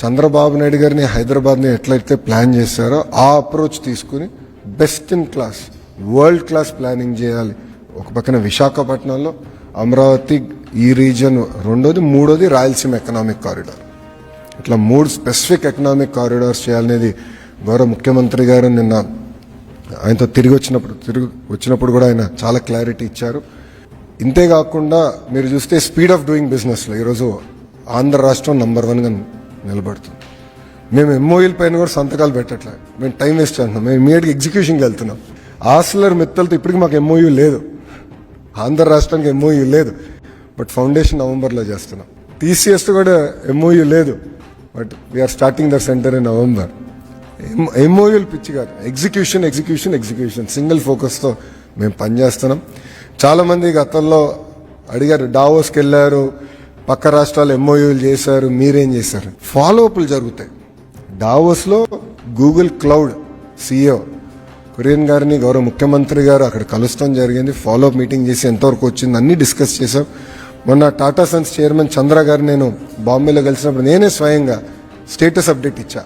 చంద్రబాబు నాయుడు గారిని హైదరాబాద్ని ఎట్లయితే ప్లాన్ చేశారో ఆ అప్రోచ్ తీసుకుని best in class world class planning చేయాలి. ఒక పక్కన విశాఖపట్నంలో, అమరావతి ఈ రీజన్ రెండోది, మూడోది రాయలసీమ ఎకనామిక్ కారిడార్. ఇట్లా 3 స్పెసిఫిక్ ఎకనామిక్ కారిడార్స్ చేయాలనేది గౌరవ ముఖ్యమంత్రి గారు నిన్న ఆయనతో తిరిగి వచ్చినప్పుడు కూడా ఆయన చాలా క్లారిటీ ఇచ్చారు. ఇంతేకాకుండా మీరు చూస్తే స్పీడ్ ఆఫ్ డూయింగ్ బిజినెస్లో ఈరోజు ఆంధ్ర రాష్ట్రం నంబర్ 1గా నిలబడుతుంది. మేము ఎంఓయూల పైన కూడా సంతకాలు పెట్టట్లేదు, మేము టైం వేస్ట్ చేస్తున్నాం, మేము ఇమీడియట్గా ఎగ్జిక్యూషన్కి వెళ్తున్నాం. ఆస్లర్ మిత్తలతో ఇప్పటికి మాకు ఎంఓయూ లేదు, ఆంధ్ర రాష్ట్రానికి ఎంఓయూ లేదు, బట్ ఫౌండేషన్ నవంబర్లో చేస్తున్నాం. టీసీఎస్తో కూడా ఎంఓయూ లేదు, but we are starting the centre in November. ఎంఓయూలు పిచ్చి కాదు, ఎగ్జిక్యూషన్ ఎగ్జిక్యూషన్ ఎగ్జిక్యూషన్ సింగిల్ ఫోకస్తో మేము పనిచేస్తున్నాం. చాలామంది గతంలో అడిగారు, డావోస్కి వెళ్ళారు, పక్క రాష్ట్రాలు ఎంఓయూలు చేశారు, మీరేం చేశారు? ఫాలో అప్లు జరుగుతాయి. డావోస్లో గూగుల్ క్లౌడ్ CEO కురియన్ గారిని గౌరవ ముఖ్యమంత్రి గారు అక్కడ కలుస్తాం జరిగింది. ఫాలో అప్ మీటింగ్ చేసి ఎంతవరకు వచ్చింది అన్ని డిస్కస్ చేశాం. మొన్న టాటా సన్స్ చైర్మన్ చంద్ర గారు నేను బాంబేలో కలిసినప్పుడు నేనే స్వయంగా స్టేటస్ అప్డేట్ ఇచ్చా.